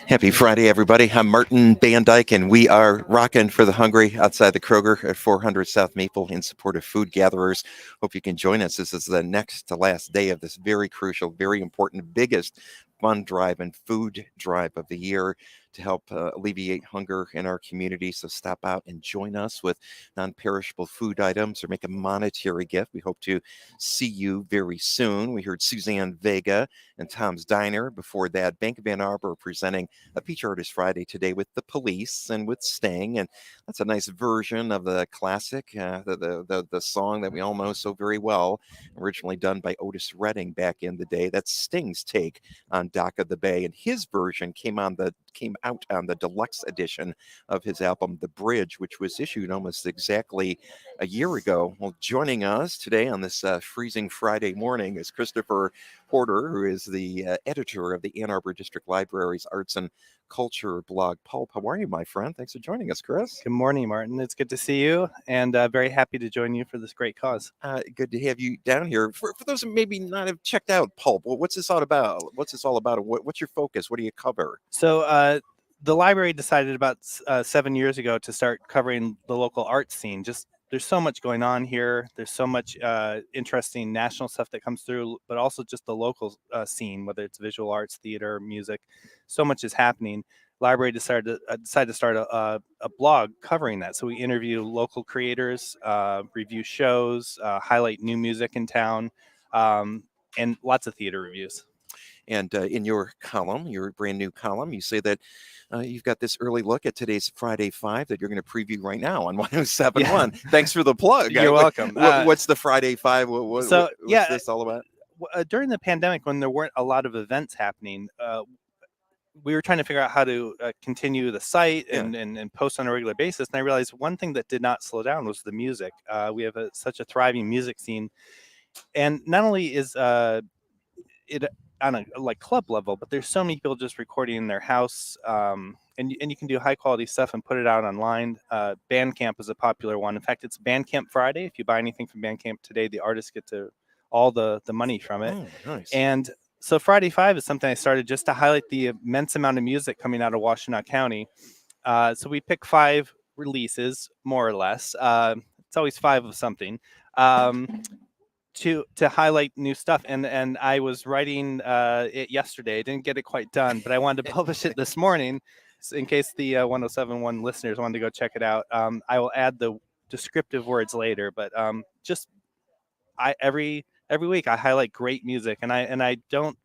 Happy Friday, everybody. I'm Martin Bandyke, and we are rocking for the hungry outside the Kroger at 400 South Maple in support of food gatherers. Hope you can join us. This is the next to last day of this very crucial, very important, biggest fund drive and food drive of the year to help alleviate hunger in our community. So stop out and join us with non-perishable food items or make a monetary gift. We hope to see you very soon. We heard Suzanne Vega and Tom's Diner. Before that, Bank of Ann Arbor presenting a Feature Artist Friday today with the Police and with Sting. And that's a nice version of the classic, the song that we all know so very well, originally done by Otis Redding back in the day. That's Sting's take on Dock of the Bay. And his version came out on the deluxe edition of his album, The Bridge, which was issued almost exactly a year ago. Well, joining us today on this freezing Friday morning is Christopher Porter, who is the editor of the Ann Arbor District Library's Arts and Culture blog, Pulp. How are you, my friend? Thanks for joining us, Chris. Good morning, Martin. It's good to see you, and very happy to join you for this great cause. Good to have you down here. For those who maybe not have checked out Pulp, well, what's this all about? What's your focus? What do you cover? So the library decided about 7 years ago to start covering the local art scene. Just there's so much going on here. There's so much interesting national stuff that comes through, but also just the local scene, whether it's visual arts, theater, music. So much is happening. Library decided to start a blog covering that. So we interview local creators, review shows, highlight new music in town, and lots of theater reviews. And in your column, your brand new column, you say that you've got this early look at today's Friday 5 that you're going to preview right now on 107.1. Yeah. Thanks for the plug. You're welcome. What's the Friday 5? What's this all about? During the pandemic, when there weren't a lot of events happening, we were trying to figure out how to continue the site and post on a regular basis. And I realized one thing that did not slow down was the music. We have such a thriving music scene. And not only is it on a club level, but there's so many people just recording in their house, and you can do high quality stuff and put it out online. Bandcamp is a popular one. In fact, it's Bandcamp Friday. If you buy anything from Bandcamp today, the artists get to all the money from it. Oh, nice. And so Friday 5 is something I started just to highlight the immense amount of music coming out of Washtenaw County. So we pick 5 releases, more or less. It's always 5 of something. To highlight new stuff, and I was writing it yesterday. I didn't get it quite done, but I wanted to publish it this morning, so in case the 107.1 listeners wanted to go check it out. I will add the descriptive words later, but every week I highlight great music, and I don't.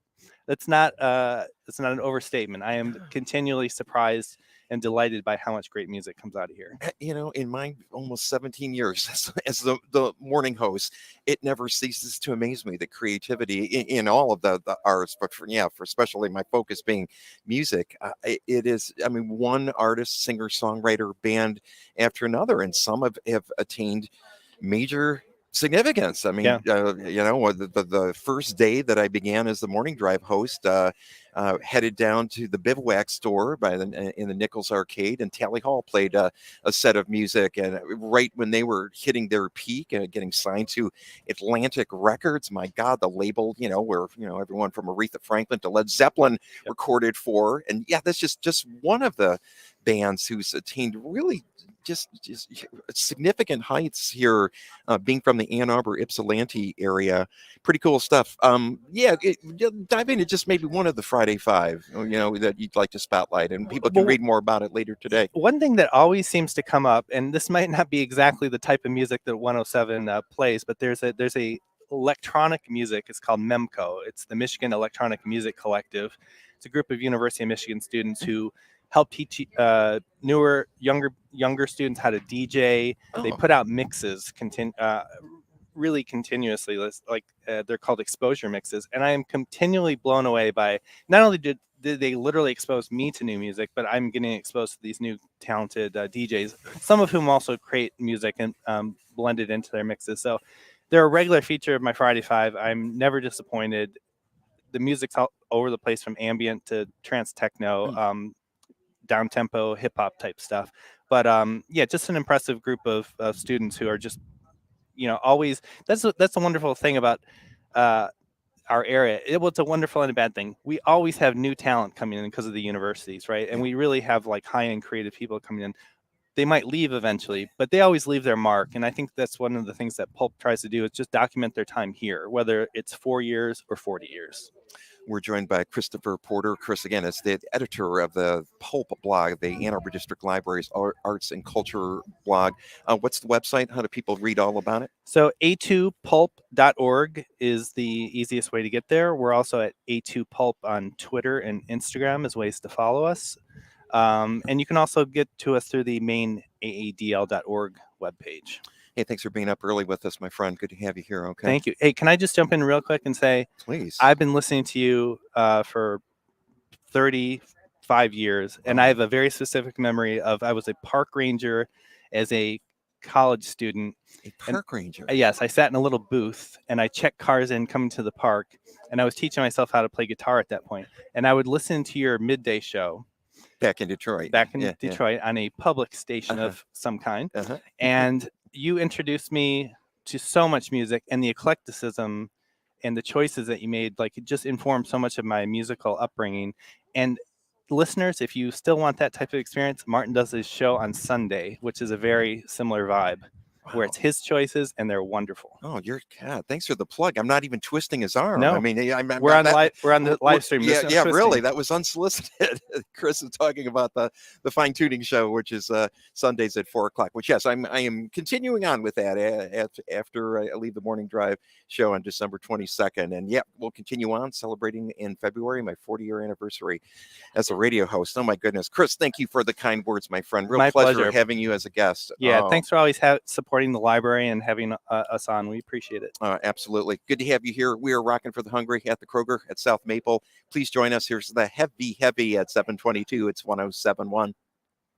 It's not an overstatement. I am continually surprised and delighted by how much great music comes out of here. You know, in my almost 17 years as the morning host, it never ceases to amaze me, the creativity in all of the arts, but for especially my focus being music. It is, I mean, one artist, singer, songwriter, band after another, and some have attained major significance. I mean, the first day that I began as the morning drive host, headed down to the Bivouac store in the Nichols Arcade, and Tally Hall played a set of music. And right when they were hitting their peak and getting signed to Atlantic Records, my God, the label, where everyone from Aretha Franklin to Led Zeppelin recorded for. And that's just one of the bands who's attained really just significant heights here, being from the Ann Arbor Ypsilanti area. Pretty cool stuff. Dive into just maybe one of the Friday 5, that you'd like to spotlight, and people can read more about it later today. One thing that always seems to come up, and this might not be exactly the type of music that 107 plays, but there's a electronic music. It's called MEMCO. It's the Michigan Electronic Music Collective. It's a group of University of Michigan students who help teach newer, younger students how to DJ. Oh. They put out mixes really continuously, like they're called exposure mixes. And I am continually blown away by, not only did they literally expose me to new music, but I'm getting exposed to these new talented DJs, some of whom also create music and blend it into their mixes. So they're a regular feature of my Friday 5. I'm never disappointed. The music's all over the place, from ambient to trance techno, down-tempo hip-hop type stuff. But just an impressive group of students who are just, always, that's a wonderful thing about our area. It's a wonderful and a bad thing. We always have new talent coming in because of the universities, right? And we really have like high-end creative people coming in. They might leave eventually, but they always leave their mark. And I think that's one of the things that Pulp tries to do is just document their time here, whether it's 4 years or 40 years. We're joined by Christopher Porter. Chris, again, is the editor of the Pulp blog, the Ann Arbor District Library's Arts and Culture blog. What's the website? How do people read all about it? So a2pulp.org is the easiest way to get there. We're also at A2Pulp on Twitter and Instagram as ways to follow us. And you can also get to us through the main aadl.org webpage. Hey, thanks for being up early with us, my friend. Good to have you here. Okay. Thank you. Hey, can I just jump in real quick and say, please? I've been listening to you for 35 years, and I have a very specific memory of I was a park ranger as a college student. A park ranger? Yes, I sat in a little booth, and I checked cars in coming to the park, and I was teaching myself how to play guitar at that point. And I would listen to your midday show. Back in Detroit. On a public station of some kind. And you introduced me to so much music, and the eclecticism and the choices that you made, like it just informed so much of my musical upbringing. And listeners, if you still want that type of experience, Martin does his show on Sunday, which is a very similar vibe. Where it's his choices and they're wonderful. Oh, God! Thanks for the plug. I'm not even twisting his arm. No, I mean, we're on the live stream. Yeah, really. That was unsolicited. Chris is talking about the fine tuning show, which is Sundays at 4:00. Which I am continuing on with that after I leave the morning drive show on December 22nd, and we'll continue on celebrating in February my 40-year anniversary as a radio host. Oh my goodness, Chris! Thank you for the kind words, my friend. Real pleasure having you as a guest. Yeah, thanks for always supporting the library and having us on. We appreciate it. Absolutely. Good to have you here. We are rocking for the hungry at the Kroger at South Maple. Please join us. Here's the heavy at 722. It's 107.1.